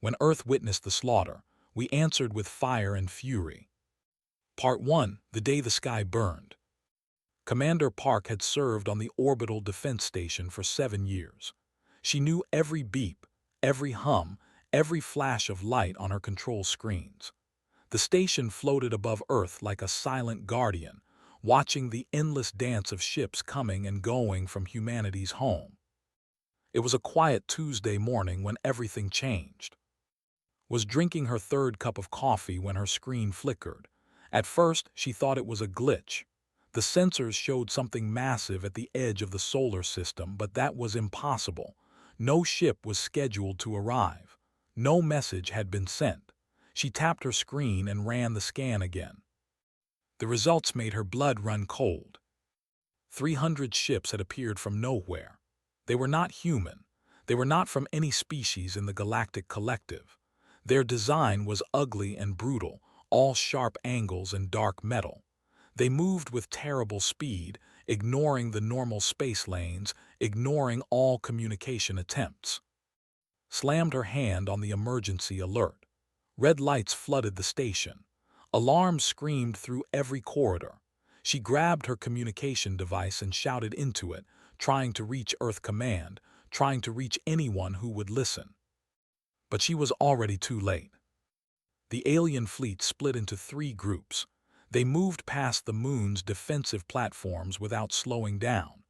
When Earth witnessed the slaughter, we answered with fire and fury. Part 1. The Day the Sky Burned. Commander Park had served on the Orbital Defense Station for 7 years. She knew every beep, every hum, every flash of light on her control screens. The station floated above Earth like a silent guardian, watching the endless dance of ships coming and going from humanity's home. It was a quiet Tuesday morning when everything changed. Was drinking her third cup of coffee when her screen flickered. At first, she thought it was a glitch. The sensors showed something massive at the edge of the solar system, but that was impossible. No ship was scheduled to arrive. No message had been sent. She tapped her screen and ran the scan again. The results made her blood run cold. 300 ships had appeared from nowhere. They were not human. They were not from any species in the Galactic Collective. Their design was ugly and brutal, all sharp angles and dark metal. They moved with terrible speed, ignoring the normal space lanes, ignoring all communication attempts. Slammed her hand on the emergency alert. Red lights flooded the station. Alarms screamed through every corridor. She grabbed her communication device and shouted into it, trying to reach Earth Command, trying to reach anyone who would listen. But she was already too late. The alien fleet split into 3 groups. They moved past the moon's defensive platforms without slowing down.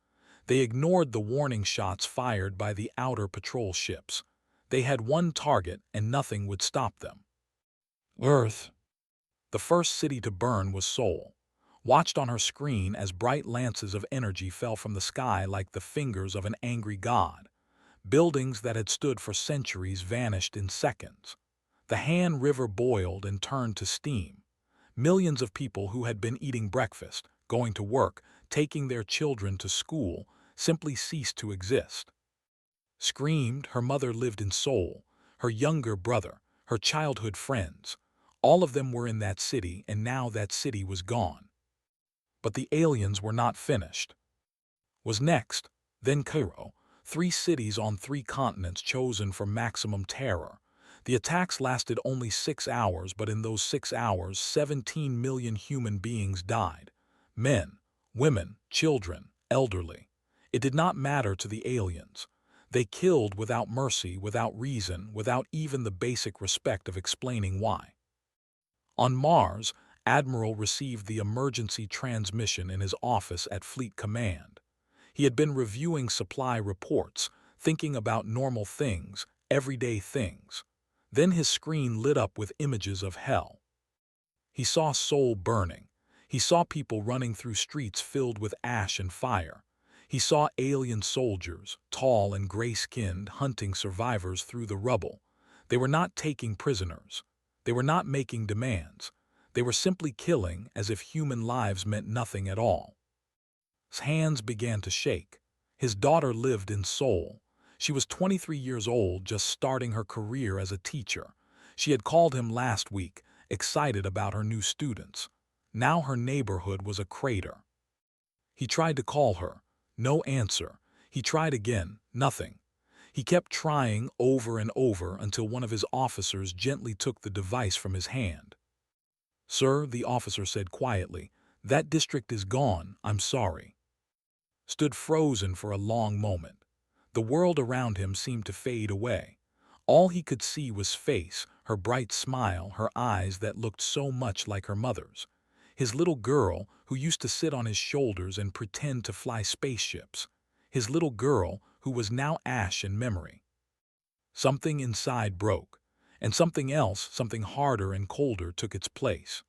They ignored the warning shots fired by the outer patrol ships. They had one target and nothing would stop them. Earth. The first city to burn was Seoul. Watched on her screen as bright lances of energy fell from the sky like the fingers of an angry god. Buildings that had stood for centuries vanished in seconds. The Han River boiled and turned to steam. Millions of people who had been eating breakfast, going to work, taking their children to school, simply ceased to exist. Screamed, her mother lived in Seoul, her younger brother, her childhood friends. All of them were in that city, and now that city was gone. But the aliens were not finished. Was next, then Cairo, 3 cities on 3 continents chosen for maximum terror. The attacks lasted only 6 hours, but in those 6 hours, 17 million human beings died. Men, women, children, elderly. It did not matter to the aliens. They killed without mercy, without reason, without even the basic respect of explaining why. On Mars, Admiral received the emergency transmission in his office at Fleet Command. He had been reviewing supply reports, thinking about normal things, everyday things. Then his screen lit up with images of hell. He saw Seoul burning. He saw people running through streets filled with ash and fire. He saw alien soldiers, tall and gray-skinned, hunting survivors through the rubble. They were not taking prisoners. They were not making demands. They were simply killing as if human lives meant nothing at all. His hands began to shake. His daughter lived in Seoul. She was 23 years old, just starting her career as a teacher. She had called him last week, excited about her new students. Now her neighborhood was a crater. He tried to call her. No answer. He tried again. Nothing. He kept trying over and over until one of his officers gently took the device from his hand. "Sir," the officer said quietly, "that district is gone. I'm sorry." Stood frozen for a long moment. The world around him seemed to fade away. All he could see was face, her bright smile, her eyes that looked so much like her mother's. His little girl, who used to sit on his shoulders and pretend to fly spaceships. His little girl, who was now ash in memory. Something inside broke, and something else, something harder and colder, took its place.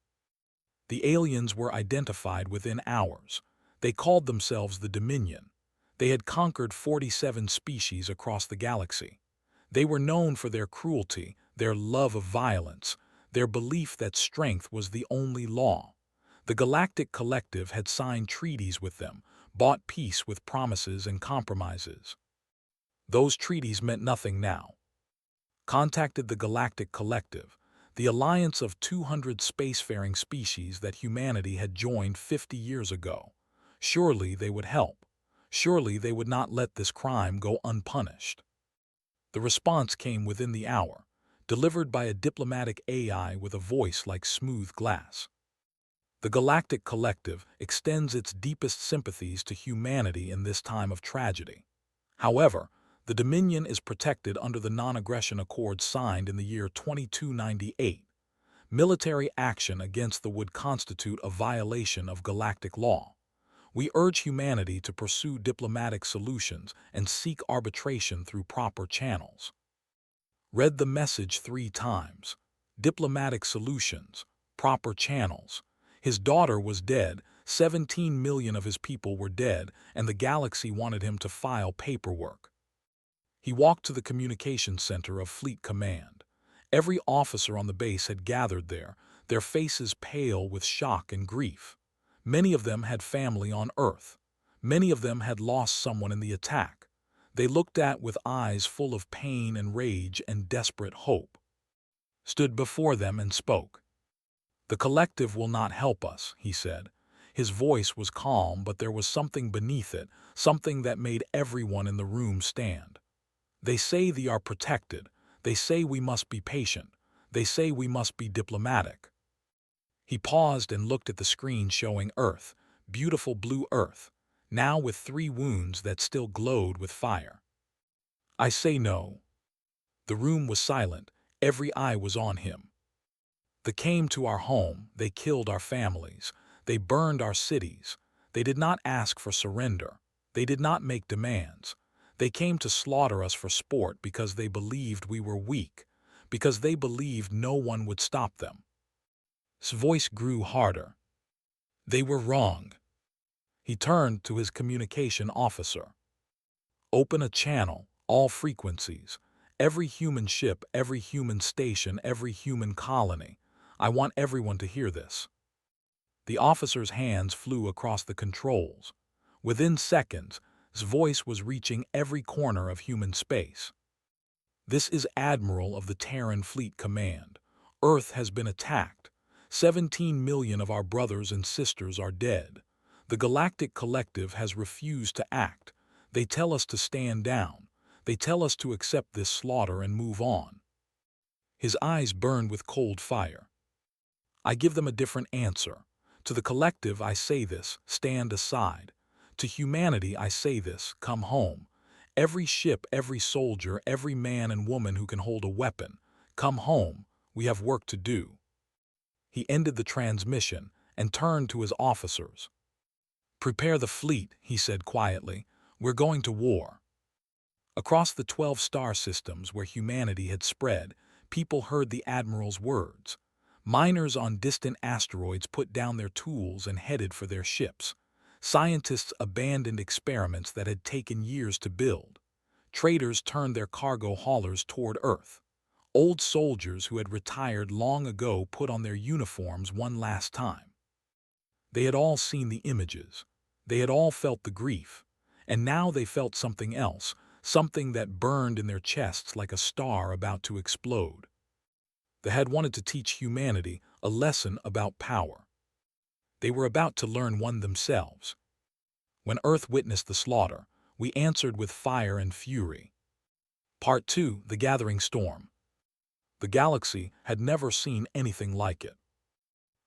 The aliens were identified within hours. They called themselves the Dominion. They had conquered 47 species across the galaxy. They were known for their cruelty, their love of violence, their belief that strength was the only law. The Galactic Collective had signed treaties with them, bought peace with promises and compromises. Those treaties meant nothing now. Contacted the Galactic Collective, the alliance of 200 spacefaring species that humanity had joined 50 years ago. Surely they would help. Surely they would not let this crime go unpunished. The response came within the hour. delivered by a diplomatic AI with a voice like smooth glass. The Galactic Collective extends its deepest sympathies to humanity in this time of tragedy. However, the Dominion is protected under the Non-Aggression Accord signed in the year 2298. Military action against them would constitute a violation of galactic law. We urge humanity to pursue diplomatic solutions and seek arbitration through proper channels. Read the message 3 times. Diplomatic solutions, proper channels. His daughter was dead, 17 million of his people were dead, and the galaxy wanted him to file paperwork. He walked to the communications center of Fleet Command. Every officer on the base had gathered there, their faces pale with shock and grief. Many of them had family on Earth. Many of them had lost someone in the attack. They looked at with eyes full of pain and rage and desperate hope. Stood before them and spoke. "The collective will not help us," he said. His voice was calm, but there was something beneath it, something that made everyone in the room stand. "They say they are protected. They say we must be patient. They say we must be diplomatic." He paused and looked at the screen showing Earth, beautiful blue Earth, now with 3 wounds that still glowed with fire. "I say no." The room was silent. Every eye was on him. "They came to our home. They killed our families. They burned our cities. They did not ask for surrender. They did not make demands. They came to slaughter us for sport because they believed we were weak, because they believed no one would stop them." His voice grew harder. "They were wrong." He turned to his communication officer. "Open a channel, all frequencies. Every human ship, every human station, every human colony. I want everyone to hear this." The officer's hands flew across the controls. Within seconds, his voice was reaching every corner of human space. "This is Admiral of the Terran Fleet Command. Earth has been attacked. 17 million of our brothers and sisters are dead. The Galactic Collective has refused to act. They tell us to stand down. They tell us to accept this slaughter and move on." His eyes burned with cold fire. "I give them a different answer. To the collective I say this, stand aside. To humanity I say this, come home. Every ship, every soldier, every man and woman who can hold a weapon, come home. We have work to do." He ended the transmission and turned to his officers. "Prepare the fleet," he said quietly. "We're going to war." Across the 12 star systems where humanity had spread, people heard the Admiral's words. Miners on distant asteroids put down their tools and headed for their ships. Scientists abandoned experiments that had taken years to build. Traders turned their cargo haulers toward Earth. Old soldiers who had retired long ago put on their uniforms one last time. They had all seen the images. They had all felt the grief. And now they felt something else, something that burned in their chests like a star about to explode. They had wanted to teach humanity a lesson about power. They were about to learn one themselves. When Earth witnessed the slaughter, we answered with fire and fury. Part 2: The Gathering Storm. The galaxy had never seen anything like it.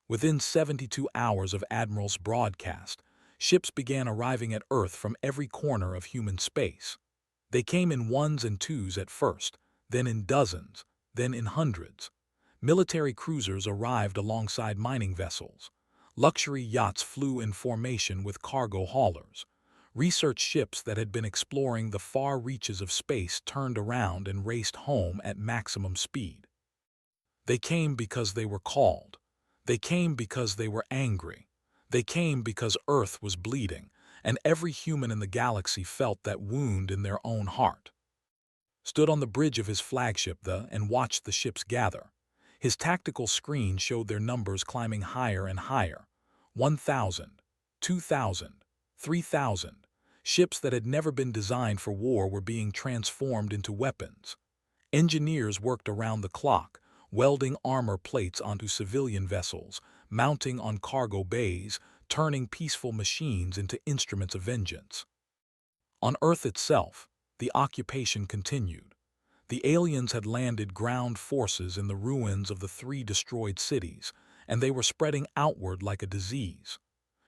Within 72 hours of Admiral's broadcast, ships began arriving at Earth from every corner of human space. They came in ones and twos at first, then in dozens, then in hundreds. Military cruisers arrived alongside mining vessels. Luxury yachts flew in formation with cargo haulers. Research ships that had been exploring the far reaches of space turned around and raced home at maximum speed. They came because they were called. They came because they were angry. They came because Earth was bleeding, and every human in the galaxy felt that wound in their own heart. Stood on the bridge of his flagship and watched the ships gather. His tactical screen showed their numbers climbing higher and higher. 1,000, 2,000, 3,000. Ships that had never been designed for war were being transformed into weapons. Engineers worked around the clock, welding armor plates onto civilian vessels, mounting on cargo bays, turning peaceful machines into instruments of vengeance. On Earth itself, the occupation continued. The aliens had landed ground forces in the ruins of the 3 destroyed cities, and they were spreading outward like a disease.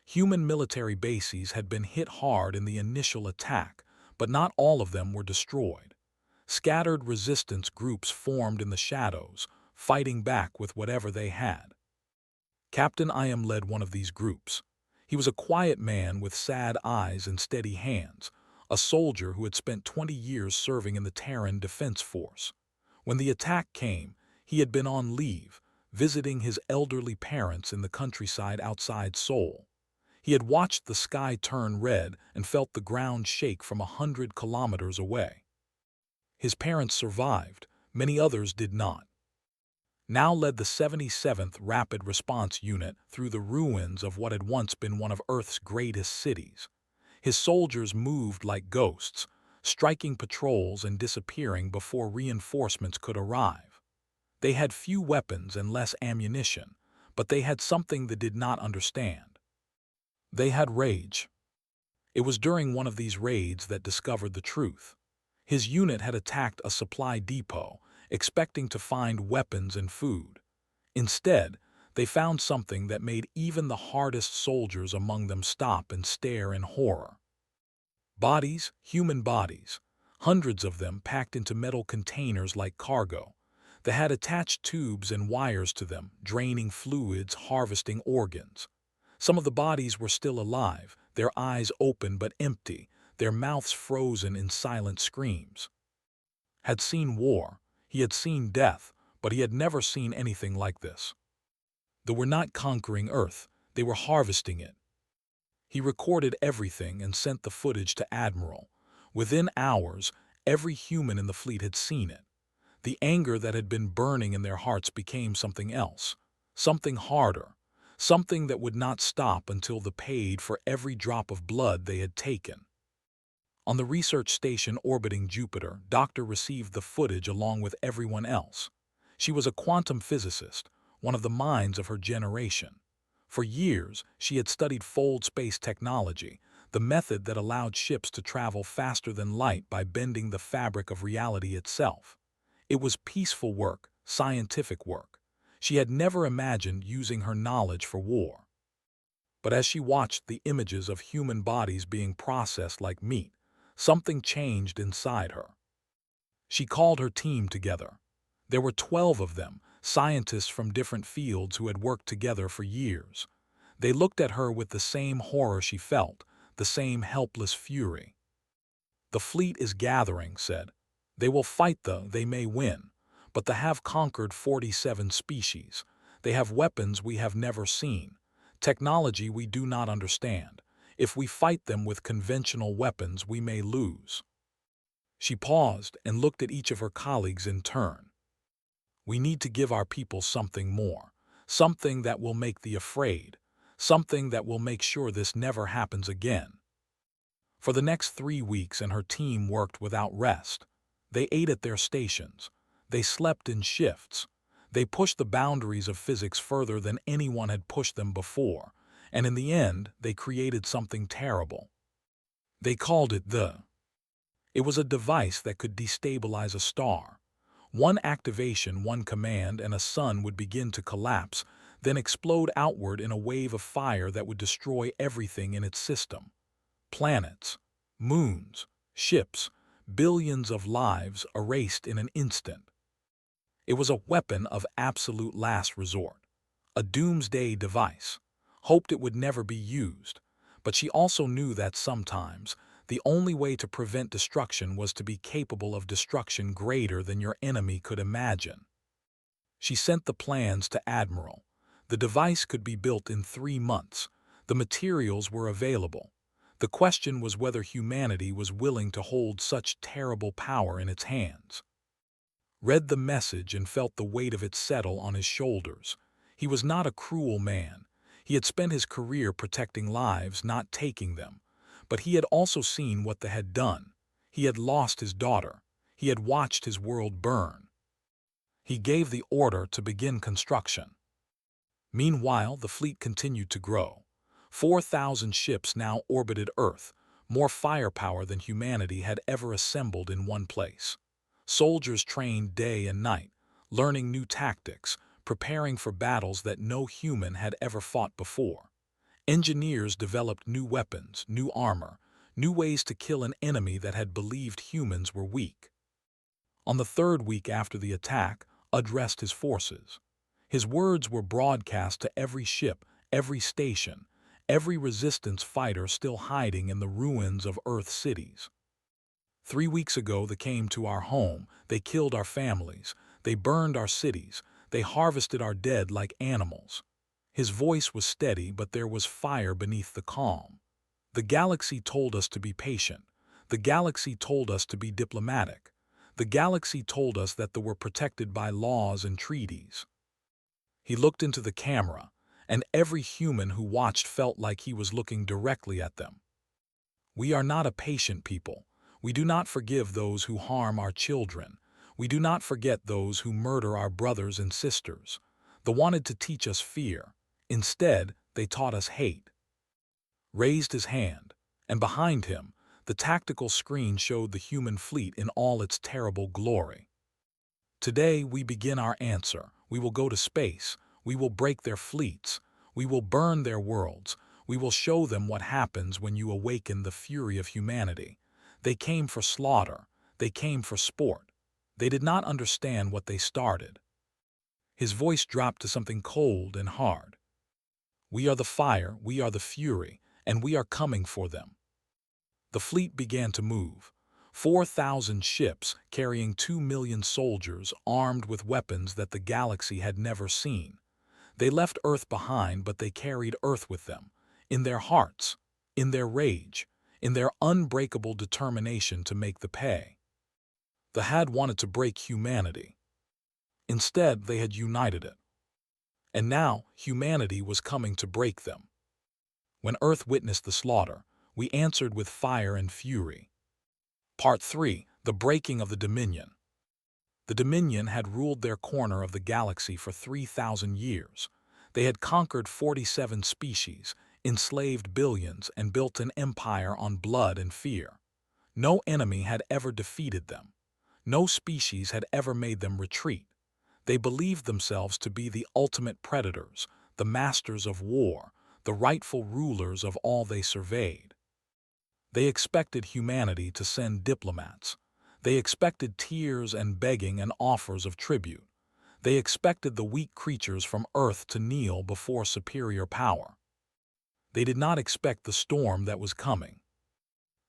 Human military bases had been hit hard in the initial attack, but not all of them were destroyed. Scattered resistance groups formed in the shadows, fighting back with whatever they had. Captain Iam led one of these groups. He was a quiet man with sad eyes and steady hands, a soldier who had spent 20 years serving in the Terran Defense Force. When the attack came, he had been on leave, visiting his elderly parents in the countryside outside Seoul. He had watched the sky turn red and felt the ground shake from 100 kilometers away. His parents survived, many others did not. Now led the 77th Rapid Response Unit through the ruins of what had once been one of Earth's greatest cities. His soldiers moved like ghosts, striking patrols and disappearing before reinforcements could arrive. They had few weapons and less ammunition, but they had something they did not understand. They had rage. It was during one of these raids that discovered the truth. His unit had attacked a supply depot, expecting to find weapons and food. Instead, they found something that made even the hardest soldiers among them stop and stare in horror. Bodies, human bodies, hundreds of them packed into metal containers like cargo. They had attached tubes and wires to them, draining fluids, harvesting organs. Some of the bodies were still alive, their eyes open but empty, their mouths frozen in silent screams. Had seen war, he had seen death, but he had never seen anything like this. They were not conquering Earth, they were harvesting it. He recorded everything and sent the footage to Admiral. Within hours, every human in the fleet had seen it. The anger that had been burning in their hearts became something else, something harder, something that would not stop until they paid for every drop of blood they had taken. On the research station orbiting Jupiter, Doctor received the footage along with everyone else. She was a quantum physicist, one of the minds of her generation. For years, she had studied fold space technology, the method that allowed ships to travel faster than light by bending the fabric of reality itself. It was peaceful work, scientific work. She had never imagined using her knowledge for war. But as she watched the images of human bodies being processed like meat, something changed inside her. She called her team together. There were 12 of them, scientists from different fields who had worked together for years. They looked at her with the same horror she felt, the same helpless fury. "The fleet is gathering," said. "They will fight they may win, but they have conquered 47 species. They have weapons we have never seen, technology we do not understand. If we fight them with conventional weapons, we may lose." She paused and looked at each of her colleagues in turn. "We need to give our people something more, something that will make them afraid, something that will make sure this never happens again." For the next 3 weeks, and her team worked without rest. They ate at their stations. They slept in shifts. They pushed the boundaries of physics further than anyone had pushed them before, and in the end, they created something terrible. They called it the. It was a device that could destabilize a star. One activation, one command, and a sun would begin to collapse, then explode outward in a wave of fire that would destroy everything in its system. Planets, moons, ships, billions of lives erased in an instant. It was a weapon of absolute last resort, a doomsday device. Hoped it would never be used, but she also knew that sometimes the only way to prevent destruction was to be capable of destruction greater than your enemy could imagine. She sent the plans to Admiral. The device could be built in 3 months. The materials were available. The question was whether humanity was willing to hold such terrible power in its hands. Read the message and felt the weight of it settle on his shoulders. He was not a cruel man. He had spent his career protecting lives, not taking them. But he had also seen what they had done. He had lost his daughter. He had watched his world burn. He gave the order to begin construction. Meanwhile, the fleet continued to grow. 4,000 ships now orbited Earth, more firepower than humanity had ever assembled in one place. Soldiers trained day and night, learning new tactics, preparing for battles that no human had ever fought before. Engineers developed new weapons, new armor, new ways to kill an enemy that had believed humans were weak. On the third week after the attack, addressed his forces. His words were broadcast to every ship, every station, every resistance fighter still hiding in the ruins of Earth's cities. 3 weeks ago they came to our home, they killed our families, they burned our cities, they harvested our dead like animals. His voice was steady, but there was fire beneath the calm. The galaxy told us to be patient. The galaxy told us to be diplomatic. The galaxy told us that they were protected by laws and treaties. He looked into the camera, and every human who watched felt like he was looking directly at them. We are not a patient people. We do not forgive those who harm our children. We do not forget those who murder our brothers and sisters. They wanted to teach us fear. Instead, they taught us hate. Raised his hand, and behind him, the tactical screen showed the human fleet in all its terrible glory. Today we begin our answer. We will go to space. We will break their fleets. We will burn their worlds. We will show them what happens when you awaken the fury of humanity. They came for slaughter. They came for sport. They did not understand what they started. His voice dropped to something cold and hard. We are the fire, we are the fury, and we are coming for them. The fleet began to move. 4,000 ships carrying 2 million soldiers armed with weapons that the galaxy had never seen. They left Earth behind, but they carried Earth with them, in their hearts, in their rage, in their unbreakable determination to make the pay. They had wanted to break humanity. Instead, they had united it. And now, humanity was coming to break them. When Earth witnessed the slaughter, we answered with fire and fury. Part 3. The Breaking of the Dominion. The Dominion had ruled their corner of the galaxy for 3,000 years. They had conquered 47 species, enslaved billions, and built an empire on blood and fear. No enemy had ever defeated them. No species had ever made them retreat. They believed themselves to be the ultimate predators, the masters of war, the rightful rulers of all they surveyed. They expected humanity to send diplomats. They expected tears and begging and offers of tribute. They expected the weak creatures from Earth to kneel before superior power. They did not expect the storm that was coming.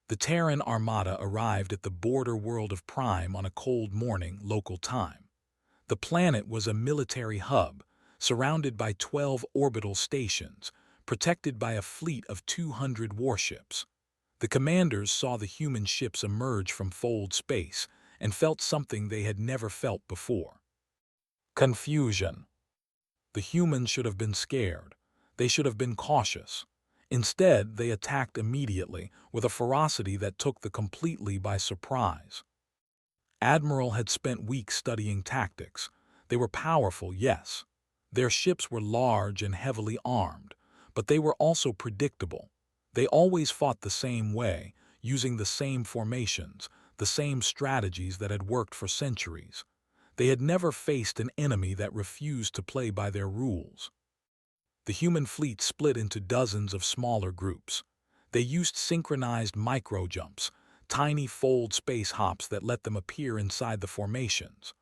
The Terran Armada arrived at the border world of Prime on a cold morning local time. The planet was a military hub, surrounded by 12 orbital stations, protected by a fleet of 200 warships. The commanders saw the human ships emerge from fold space and felt something they had never felt before. Confusion. The humans should have been scared. They should have been cautious. Instead, they attacked immediately with a ferocity that took them completely by surprise. Admiral had spent weeks studying tactics. They were powerful, yes. Their ships were large and heavily armed, but they were also predictable. They always fought the same way, using the same formations, the same strategies that had worked for centuries. They had never faced an enemy that refused to play by their rules. The human fleet split into dozens of smaller groups. They used synchronized micro-jumps, tiny fold space hops that let them appear inside the formations.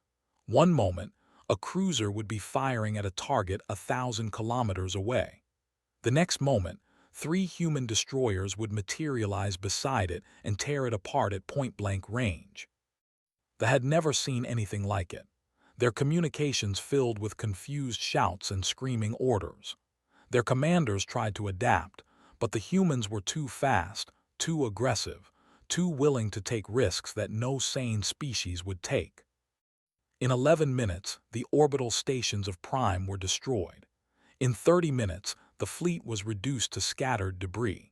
One moment, a cruiser would be firing at a target 1,000 kilometers away. The next moment, 3 human destroyers would materialize beside it and tear it apart at point-blank range. They had never seen anything like it. Their communications filled with confused shouts and screaming orders. Their commanders tried to adapt, but the humans were too fast, too aggressive, too willing to take risks that no sane species would take. In 11 minutes, the orbital stations of Prime were destroyed. In 30 minutes, the fleet was reduced to scattered debris.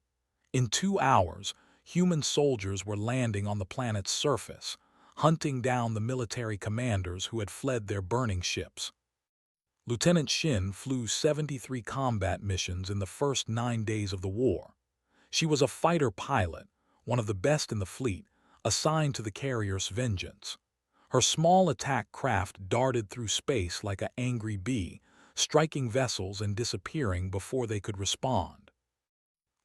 In 2 hours, human soldiers were landing on the planet's surface, hunting down the military commanders who had fled their burning ships. Lieutenant Shin flew 73 combat missions in the first 9 days of the war. She was a fighter pilot, one of the best in the fleet, assigned to the carrier's Vengeance. Her small attack craft darted through space like an angry bee, striking vessels and disappearing before they could respond.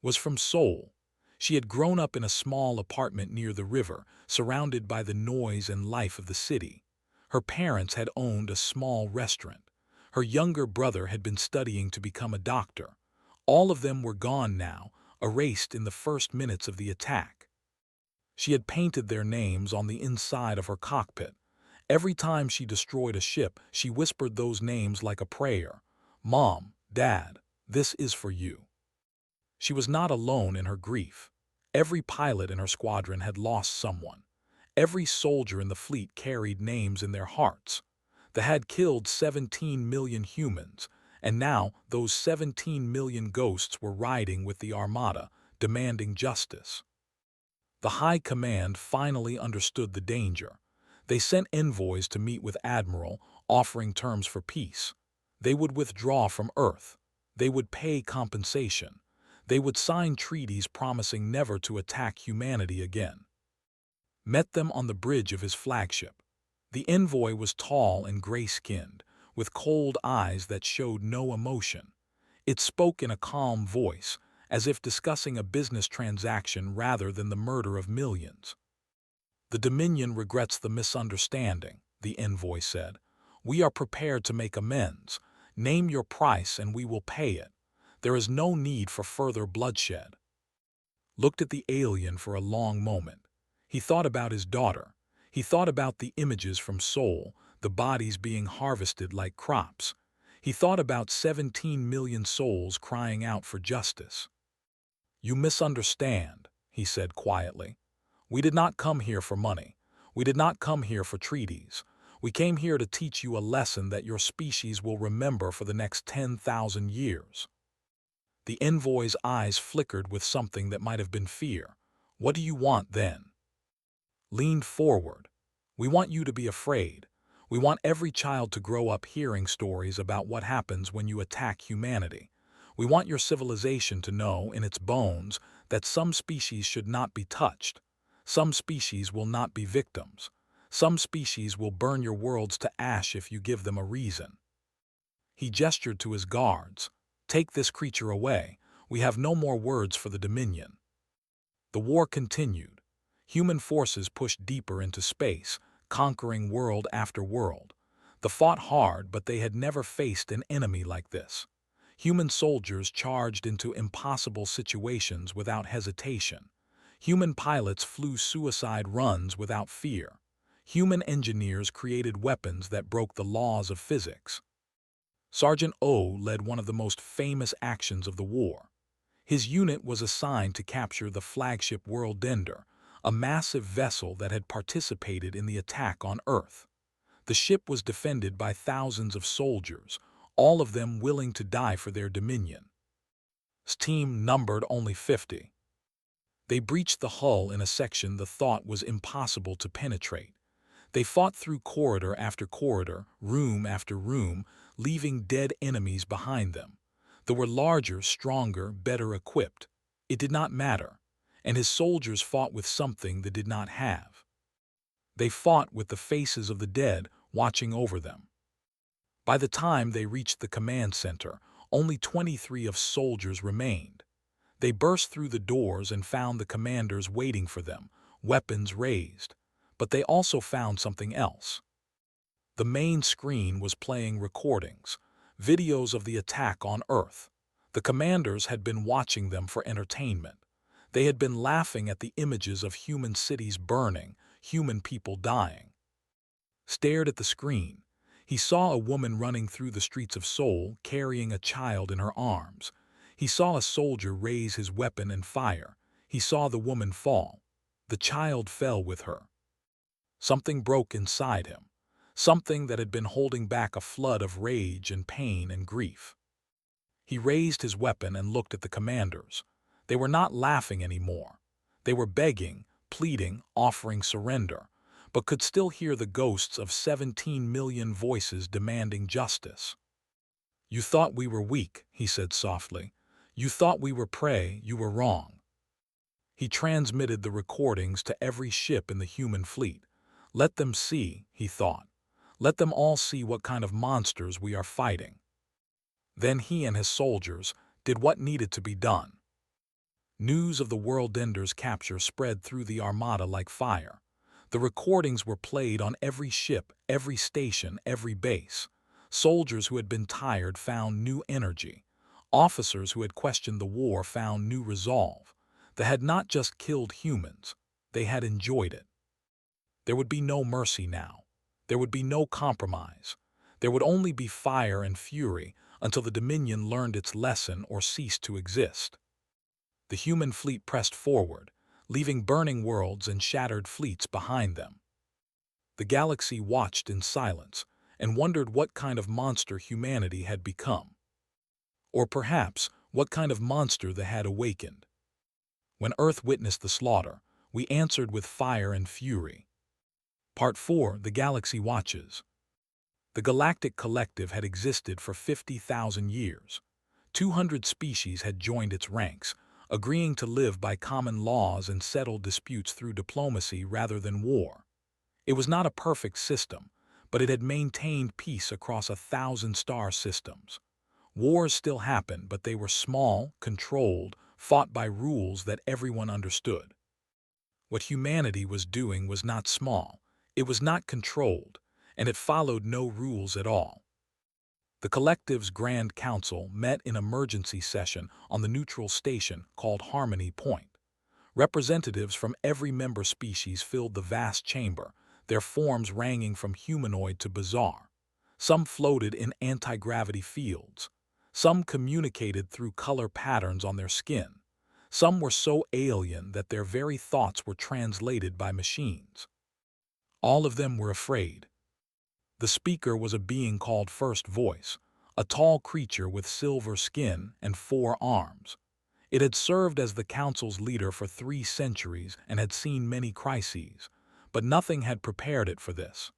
Was from Seoul. She had grown up in a small apartment near the river, surrounded by the noise and life of the city. Her parents had owned a small restaurant. Her younger brother had been studying to become a doctor. All of them were gone now, erased in the first minutes of the attack. She had painted their names on the inside of her cockpit. Every time she destroyed a ship, she whispered those names like a prayer. "Mom, Dad, this is for you." She was not alone in her grief. Every pilot in her squadron had lost someone. Every soldier in the fleet carried names in their hearts. They had killed 17 million humans, and now those 17 million ghosts were riding with the Armada, demanding justice. The High Command finally understood the danger. They sent envoys to meet with Admiral, offering terms for peace. They would withdraw from Earth. They would pay compensation. They would sign treaties promising never to attack humanity again. Met them on the bridge of his flagship. The envoy was tall and gray-skinned, with cold eyes that showed no emotion. It spoke in a calm voice, as if discussing a business transaction rather than the murder of millions. "The Dominion regrets the misunderstanding," the envoy said. "We are prepared to make amends. Name your price and we will pay it. There is no need for further bloodshed." Looked at the alien for a long moment. He thought about his daughter. He thought about the images from Seoul, the bodies being harvested like crops. He thought about 17 million souls crying out for justice. "You misunderstand," he said quietly. "We did not come here for money. We did not come here for treaties. We came here to teach you a lesson that your species will remember for the next 10,000 years." The envoy's eyes flickered with something that might have been fear. "What do you want then?" Leaned forward. "We want you to be afraid. We want every child to grow up hearing stories about what happens when you attack humanity. We want your civilization to know in its bones that some species should not be touched. Some species will not be victims. Some species will burn your worlds to ash if you give them a reason." He gestured to his guards. "Take this creature away. We have no more words for the Dominion." The war continued. Human forces pushed deeper into space, conquering world after world. They fought hard, but they had never faced an enemy like this. Human soldiers charged into impossible situations without hesitation. Human pilots flew suicide runs without fear. Human engineers created weapons that broke the laws of physics. Sergeant O led one of the most famous actions of the war. His unit was assigned to capture the flagship Worldender, a massive vessel that had participated in the attack on Earth. The ship was defended by thousands of soldiers, all of them willing to die for their dominion. His team numbered only 50. They breached the hull in a section the thought was impossible to penetrate. They fought through corridor after corridor, room after room, leaving dead enemies behind them. They were larger, stronger, better equipped. It did not matter, and his soldiers fought with something they did not have. They fought with the faces of the dead watching over them. By the time they reached the command center, only 23 of soldiers remained. They burst through the doors and found the commanders waiting for them, weapons raised. But they also found something else. The main screen was playing recordings, videos of the attack on Earth. The commanders had been watching them for entertainment. They had been laughing at the images of human cities burning, human people dying. Stared at the screen. He saw a woman running through the streets of Seoul carrying a child in her arms. He saw a soldier raise his weapon and fire. He saw the woman fall. The child fell with her. Something broke inside him, something that had been holding back a flood of rage and pain and grief. He raised his weapon and looked at the commanders. They were not laughing anymore. They were begging, pleading, offering surrender, but could still hear the ghosts of 17 million voices demanding justice. "You thought we were weak," he said softly. "You thought we were prey. You were wrong." He transmitted the recordings to every ship in the human fleet. Let them see, he thought. Let them all see what kind of monsters we are fighting. Then he and his soldiers did what needed to be done. News of the World Ender's capture spread through the armada like fire. The recordings were played on every ship, every station, every base. Soldiers who had been tired found new energy. Officers who had questioned the war found new resolve. They had not just killed humans, they had enjoyed it. There would be no mercy now. There would be no compromise. There would only be fire and fury until the Dominion learned its lesson or ceased to exist. The human fleet pressed forward, leaving burning worlds and shattered fleets behind them. The galaxy watched in silence and wondered what kind of monster humanity had become. Or perhaps what kind of monster they had awakened. When Earth witnessed the slaughter, we answered with fire and fury. Part 4: The Galaxy Watches. The Galactic Collective had existed for 50,000 years. 200 species had joined its ranks, agreeing to live by common laws and settle disputes through diplomacy rather than war. It was not a perfect system, but it had maintained peace across 1,000 star systems. Wars still happened, but they were small, controlled, fought by rules that everyone understood. What humanity was doing was not small, it was not controlled, and it followed no rules at all. The collective's Grand Council met in emergency session on the neutral station called Harmony Point. Representatives from every member species filled the vast chamber, their forms ranging from humanoid to bizarre. Some floated in anti-gravity fields. Some communicated through color patterns on their skin. Some were so alien that their very thoughts were translated by machines. All of them were afraid. The speaker was a being called First Voice, a tall creature with silver skin and 4 arms. It had served as the council's leader for 3 centuries and had seen many crises, but nothing had prepared it for this.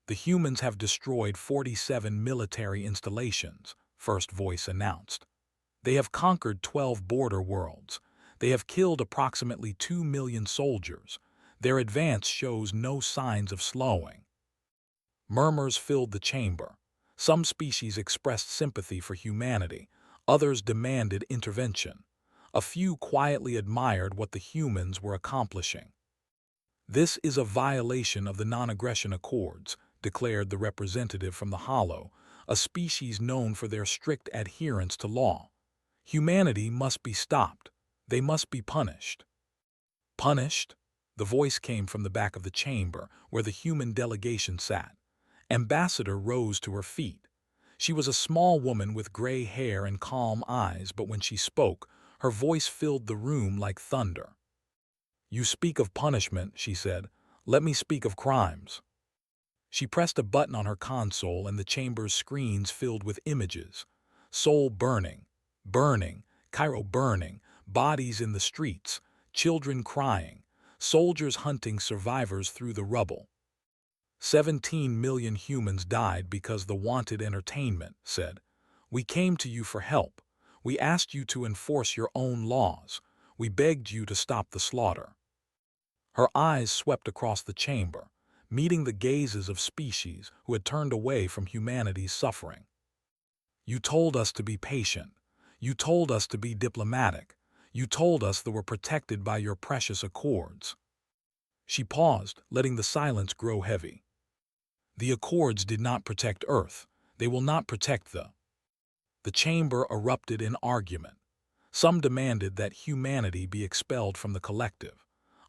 The humans have destroyed 47 military installations, First Voice announced. They have conquered 12 border worlds. They have killed approximately 2 million soldiers. Their advance shows no signs of slowing. Murmurs filled the chamber. Some species expressed sympathy for humanity. Others demanded intervention. A few quietly admired what the humans were accomplishing. This is a violation of the non-aggression accords, declared the representative from the Hollow, a species known for their strict adherence to law. Humanity must be stopped. They must be punished. Punished? The voice came from the back of the chamber, where the human delegation sat. Ambassador rose to her feet. She was a small woman with gray hair and calm eyes, but when she spoke, her voice filled the room like thunder. "You speak of punishment," she said. "Let me speak of crimes." She pressed a button on her console and the chamber's screens filled with images. Seoul burning, burning, Cairo burning, bodies in the streets, children crying, soldiers hunting survivors through the rubble. 17 million humans died because the Wanted Entertainment said, "We came to you for help. We asked you to enforce your own laws. We begged you to stop the slaughter." Her eyes swept across the chamber, meeting the gazes of species who had turned away from humanity's suffering. "You told us to be patient. You told us to be diplomatic. You told us that we're protected by your precious accords." She paused, letting the silence grow heavy. The accords did not protect Earth. They will not protect The chamber erupted in argument. Some demanded that humanity be expelled from the collective.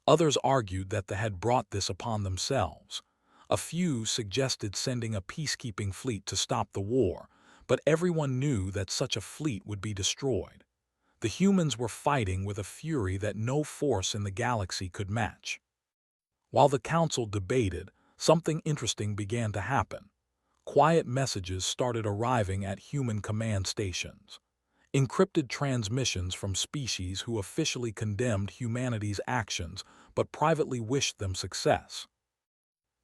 Others argued that they had brought this upon themselves. A few suggested sending a peacekeeping fleet to stop the war, but everyone knew that such a fleet would be destroyed. The humans were fighting with a fury that no force in the galaxy could match. While the council debated, something interesting began to happen. Quiet messages started arriving at human command stations. Encrypted transmissions from species who officially condemned humanity's actions but privately wished them success.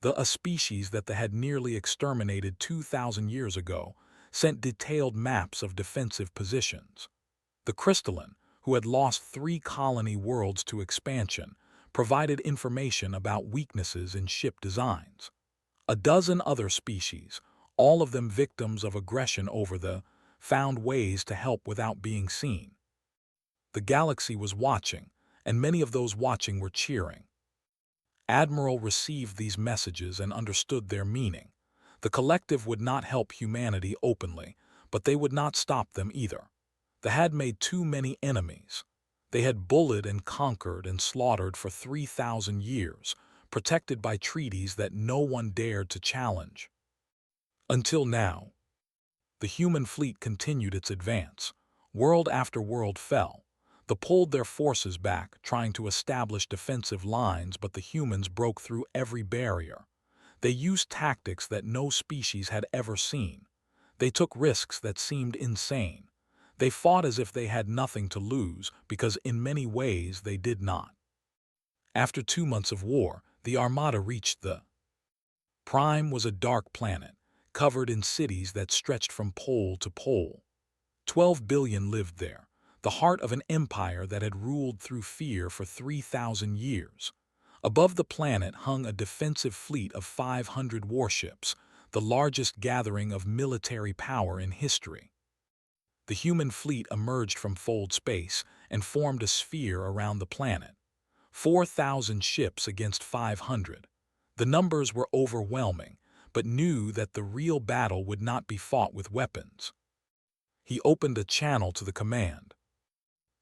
A species that they had nearly exterminated 2,000 years ago sent detailed maps of defensive positions. The crystalline, who had lost 3 colony worlds to expansion, provided information about weaknesses in ship designs. A dozen other species, all of them victims of aggression over the, found ways to help without being seen. The galaxy was watching, and many of those watching were cheering. Admiral received these messages and understood their meaning. The collective would not help humanity openly, but they would not stop them either. They had made too many enemies. They had bullied and conquered and slaughtered for 3,000 years, protected by treaties that no one dared to challenge. Until now, the human fleet continued its advance. World after world fell. They pulled their forces back, trying to establish defensive lines, but the humans broke through every barrier. They used tactics that no species had ever seen. They took risks that seemed insane. They fought as if they had nothing to lose, because in many ways they did not. After 2 months of war, the Armada reached the Prime was a dark planet, covered in cities that stretched from pole to pole. 12 billion lived there, the heart of an empire that had ruled through fear for 3,000 years. Above the planet hung a defensive fleet of 500 warships, the largest gathering of military power in history. The human fleet emerged from fold space and formed a sphere around the planet. 4,000 ships against 500. The numbers were overwhelming, but knew that the real battle would not be fought with weapons. He opened a channel to the command.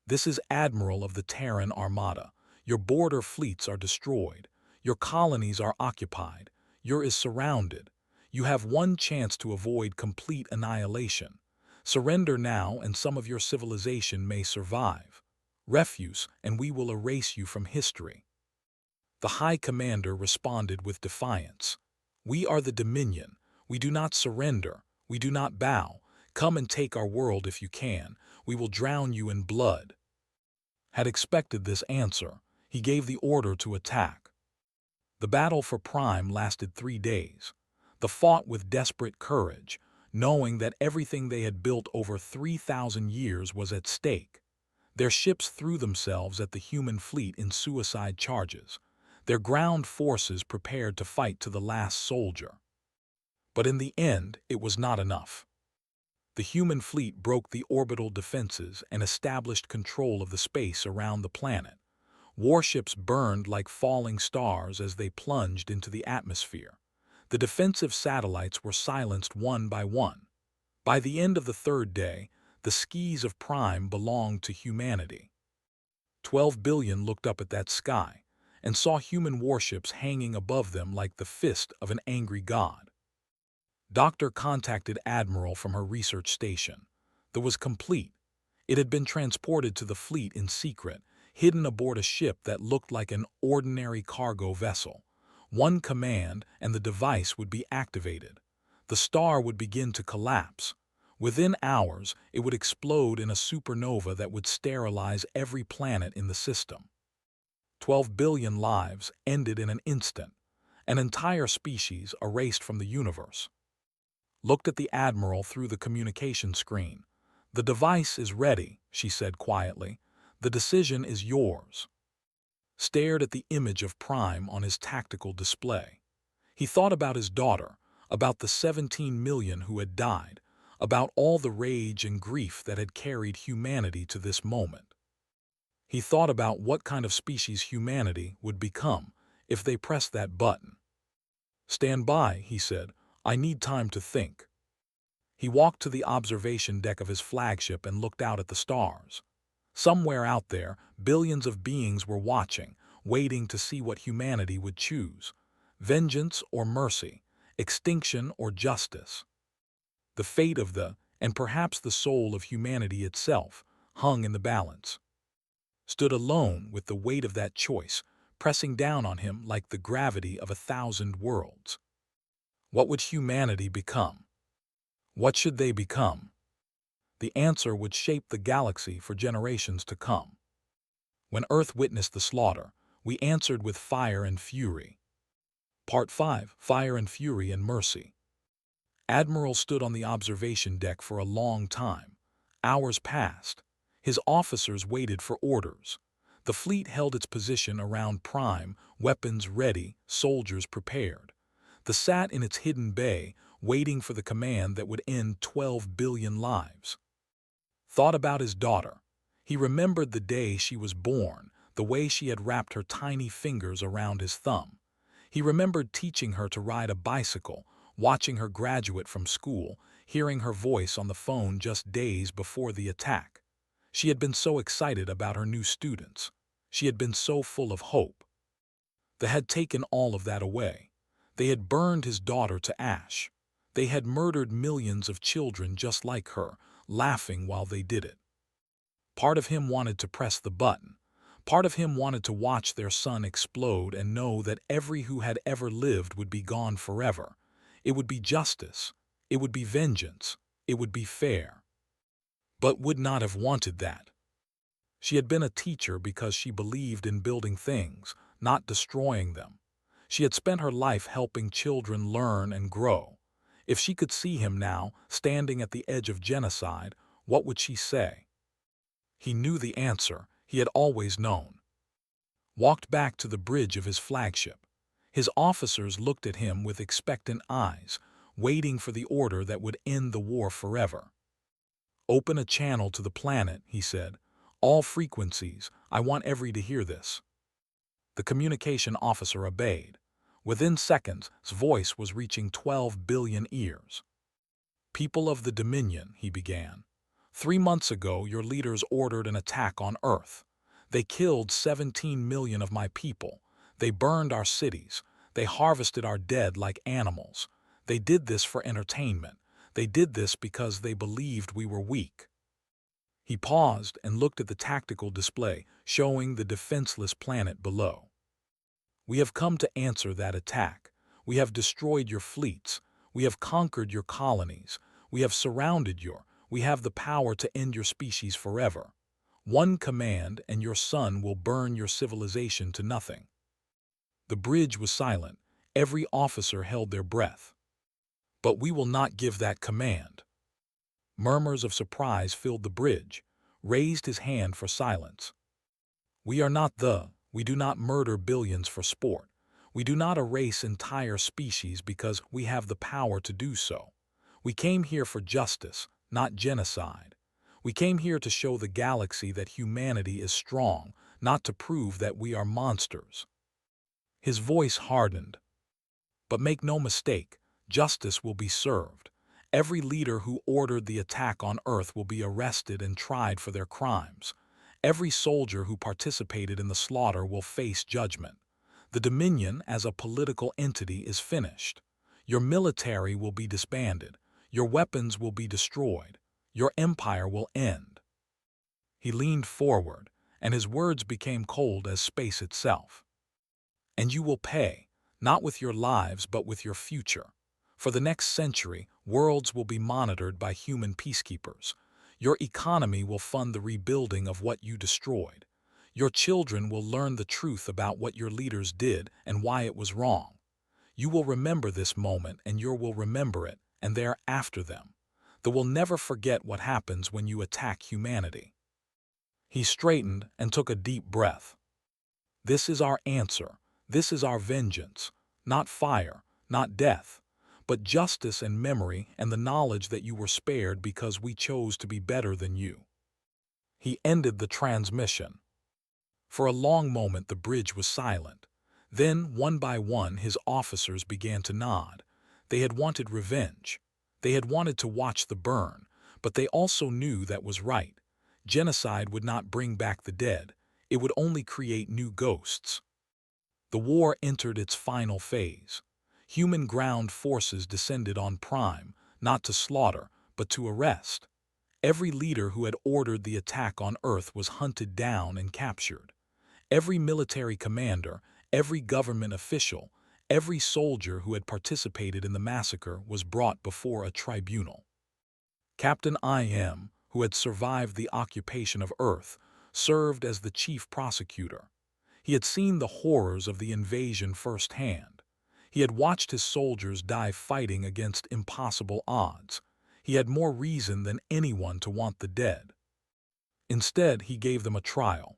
"This is Admiral of the Terran Armada. Your border fleets are destroyed. Your colonies are occupied. Yours is surrounded. You have one chance to avoid complete annihilation. Surrender now and some of your civilization may survive. Refuse and we will erase you from history." The High Commander responded with defiance. "We are the Dominion. We do not surrender. We do not bow. Come and take our world if you can. We will drown you in blood." Had expected this answer, he gave the order to attack. The battle for Prime lasted 3 days. They fought with desperate courage, knowing that everything they had built over 3,000 years was at stake. Their ships threw themselves at the human fleet in suicide charges. Their ground forces prepared to fight to the last soldier. But in the end, it was not enough. The human fleet broke the orbital defenses and established control of the space around the planet. Warships burned like falling stars as they plunged into the atmosphere. The defensive satellites were silenced one by one. By the end of the 3rd day, the skies of Prime belonged to humanity. 12 billion looked up at that sky and saw human warships hanging above them like the fist of an angry god. Doctor contacted Admiral from her research station. That was complete. It had been transported to the fleet in secret, hidden aboard a ship that looked like an ordinary cargo vessel. One command and the device would be activated. The star would begin to collapse. Within hours, it would explode in a supernova that would sterilize every planet in the system. 12 billion lives ended in an instant. An entire species erased from the universe. Looked at the Admiral through the communication screen. "The device is ready," she said quietly. "The decision is yours." Stared at the image of Prime on his tactical display. He thought about his daughter, about the 17 million who had died, about all the rage and grief that had carried humanity to this moment. He thought about what kind of species humanity would become if they pressed that button. "Stand by," he said. "I need time to think." He walked to the observation deck of his flagship and looked out at the stars. Somewhere out there, billions of beings were watching, waiting to see what humanity would choose. Vengeance or mercy, extinction or justice. The fate of and perhaps the soul of humanity itself, hung in the balance. Stood alone with the weight of that choice, pressing down on him like the gravity of 1,000 worlds. What would humanity become? What should they become? The answer would shape the galaxy for generations to come. When Earth witnessed the slaughter, we answered with fire and fury. Part 5: Fire and Fury and Mercy. Admiral stood on the observation deck for a long time. Hours passed. His officers waited for orders. The fleet held its position around Prime, weapons ready, soldiers prepared. The sat in its hidden bay, waiting for the command that would end 12 billion lives. Thought about his daughter. He remembered the day she was born, the way she had wrapped her tiny fingers around his thumb. He remembered teaching her to ride a bicycle, watching her graduate from school, hearing her voice on the phone just days before the attack. She had been so excited about her new students. She had been so full of hope. They had taken all of that away. They had burned his daughter to ash. They had murdered millions of children just like her, laughing while they did it. Part of him wanted to press the button. Part of him wanted to watch their son explode and know that every who had ever lived would be gone forever. It would be justice. It would be vengeance. It would be fair. But would not have wanted that. She had been a teacher because she believed in building things, not destroying them. She had spent her life helping children learn and grow. If she could see him now, standing at the edge of genocide, what would she say? He knew the answer. He had always known. Walked back to the bridge of his flagship. His officers looked at him with expectant eyes, waiting for the order that would end the war forever. "Open a channel to the planet," he said. "All frequencies. I want every to hear this." The communication officer obeyed. Within seconds, his voice was reaching 12 billion ears. "People of the Dominion," he began. 3 months ago, your leaders ordered an attack on Earth. They killed 17 million of my people. They burned our cities. They harvested our dead like animals. They did this for entertainment. They did this because they believed we were weak. He paused and looked at the tactical display, showing the defenseless planet below. "We have come to answer that attack. We have destroyed your fleets. We have conquered your colonies. We have surrounded we have the power to end your species forever. One command and your son will burn your civilization to nothing." The bridge was silent. Every officer held their breath. "But we will not give that command." Murmurs of surprise filled the bridge. Raised his hand for silence. We do not murder billions for sport. We do not erase entire species because we have the power to do so. We came here for justice, not genocide. We came here to show the galaxy that humanity is strong, not to prove that we are monsters. His voice hardened. But make no mistake, justice will be served. Every leader who ordered the attack on Earth will be arrested and tried for their crimes. Every soldier who participated in the slaughter will face judgment. The Dominion as a political entity is finished. Your military will be disbanded. Your weapons will be destroyed. Your empire will end. He leaned forward, and his words became cold as space itself. And you will pay, not with your lives but with your future. For the next century, worlds will be monitored by human peacekeepers. Your economy will fund the rebuilding of what you destroyed. Your children will learn the truth about what your leaders did and why it was wrong. You will remember this moment and you will remember it, and they're after them. They will never forget what happens when you attack humanity. He straightened and took a deep breath. This is our answer. This is our vengeance. Not fire, not death, but justice and memory and the knowledge that you were spared because we chose to be better than you. He ended the transmission. For a long moment the bridge was silent. Then, one by one, his officers began to nod. They had wanted revenge. They had wanted to watch the burn, but they also knew that was right. Genocide would not bring back the dead. It would only create new ghosts. The war entered its final phase. Human ground forces descended on Prime, not to slaughter, but to arrest. Every leader who had ordered the attack on Earth was hunted down and captured. Every military commander, every government official, every soldier who had participated in the massacre was brought before a tribunal. Captain I.M., who had survived the occupation of Earth, served as the chief prosecutor. He had seen the horrors of the invasion firsthand. He had watched his soldiers die fighting against impossible odds. He had more reason than anyone to want the dead. Instead, he gave them a trial.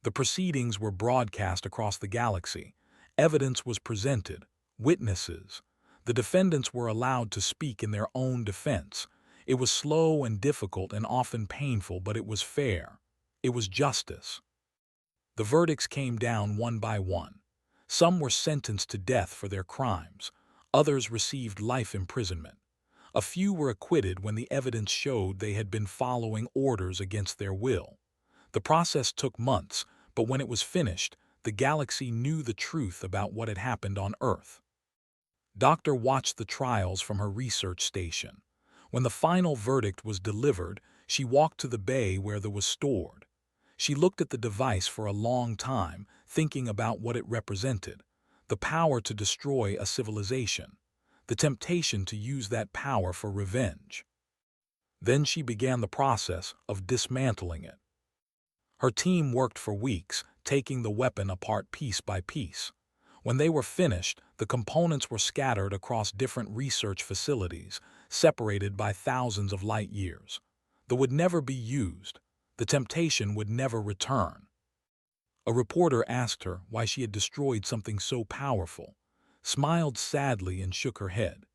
The proceedings were broadcast across the galaxy. Evidence was presented. Witnesses. The defendants were allowed to speak in their own defense. It was slow and difficult and often painful, but it was fair. It was justice. The verdicts came down one by one. Some were sentenced to death for their crimes. Others received life imprisonment. A few were acquitted when the evidence showed they had been following orders against their will. The process took months, but when it was finished, the galaxy knew the truth about what had happened on Earth. Doctor watched the trials from her research station. When the final verdict was delivered, she walked to the bay where it was stored. She looked at the device for a long time, thinking about what it represented: the power to destroy a civilization, the temptation to use that power for revenge. Then she began the process of dismantling it. Her team worked for weeks, taking the weapon apart piece by piece. When they were finished, the components were scattered across different research facilities, separated by thousands of light years. They would never be used. The temptation would never return. A reporter asked her why she had destroyed something so powerful, smiled sadly and shook her head.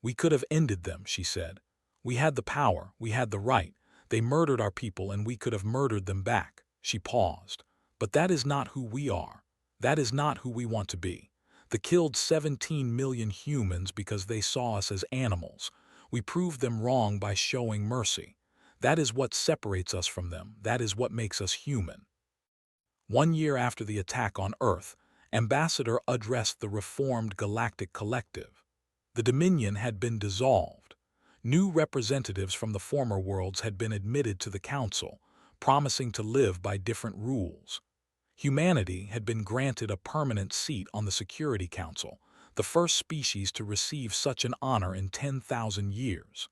"We could have ended them," she said. "We had the power, we had the right. They murdered our people and we could have murdered them back." She paused. "But that is not who we are. That is not who we want to be. They killed 17 million humans because they saw us as animals. We proved them wrong by showing mercy. That is what separates us from them. That is what makes us human." 1 year after the attack on Earth, Ambassador addressed the reformed Galactic Collective. The Dominion had been dissolved. New representatives from the former worlds had been admitted to the Council, promising to live by different rules. Humanity had been granted a permanent seat on the Security Council, the first species to receive such an honor in 10,000 years.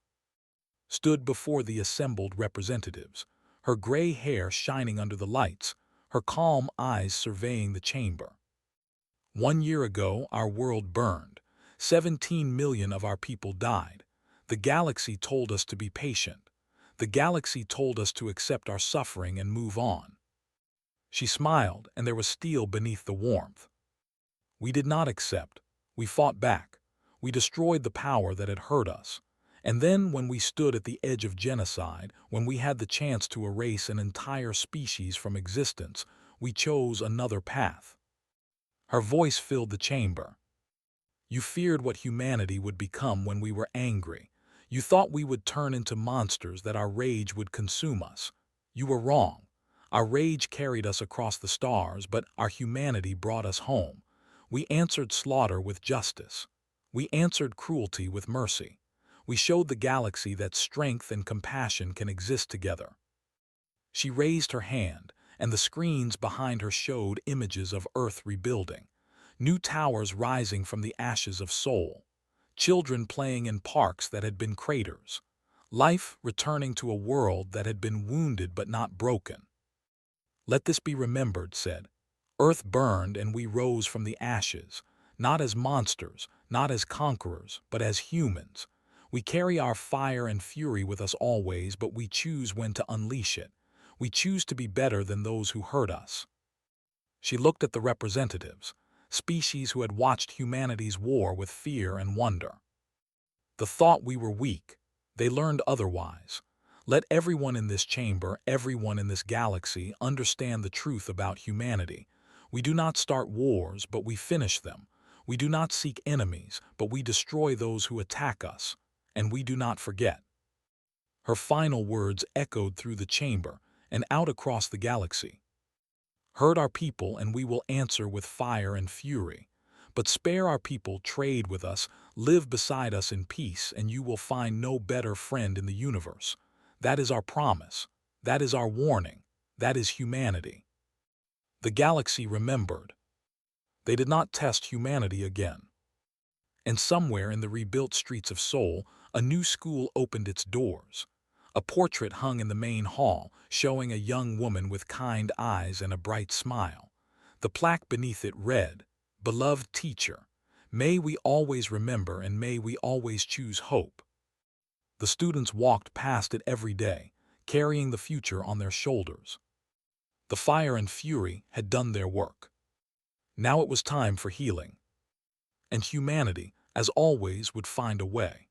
Stood before the assembled representatives, her gray hair shining under the lights, her calm eyes surveying the chamber. 1 year ago, our world burned. 17 million of our people died. The galaxy told us to be patient. The galaxy told us to accept our suffering and move on. She smiled, and there was steel beneath the warmth. We did not accept. We fought back. We destroyed the power that had hurt us. And then, when we stood at the edge of genocide, when we had the chance to erase an entire species from existence, we chose another path. Her voice filled the chamber. "You feared what humanity would become when we were angry. You thought we would turn into monsters, that our rage would consume us. You were wrong. Our rage carried us across the stars, but our humanity brought us home. We answered slaughter with justice. We answered cruelty with mercy. We showed the galaxy that strength and compassion can exist together." She raised her hand, and the screens behind her showed images of Earth rebuilding, new towers rising from the ashes of Sol, children playing in parks that had been craters, life returning to a world that had been wounded but not broken. "Let this be remembered," said. "Earth burned and we rose from the ashes, not as monsters, not as conquerors, but as humans. We carry our fire and fury with us always, but we choose when to unleash it. We choose to be better than those who hurt us." She looked at the representatives, species who had watched humanity's war with fear and wonder. The thought we were weak. They learned otherwise. Let everyone in this chamber, everyone in this galaxy, understand the truth about humanity. We do not start wars, but we finish them. We do not seek enemies, but we destroy those who attack us. And we do not forget. Her final words echoed through the chamber and out across the galaxy. "Hurt our people and we will answer with fire and fury. But spare our people, trade with us, live beside us in peace, and you will find no better friend in the universe. That is our promise. That is our warning. That is humanity." The galaxy remembered. They did not test humanity again. And somewhere in the rebuilt streets of Seoul, a new school opened its doors. A portrait hung in the main hall, showing a young woman with kind eyes and a bright smile. The plaque beneath it read, "Beloved teacher, may we always remember and may we always choose hope." The students walked past it every day, carrying the future on their shoulders. The fire and fury had done their work. Now it was time for healing. And humanity, as always, would find a way.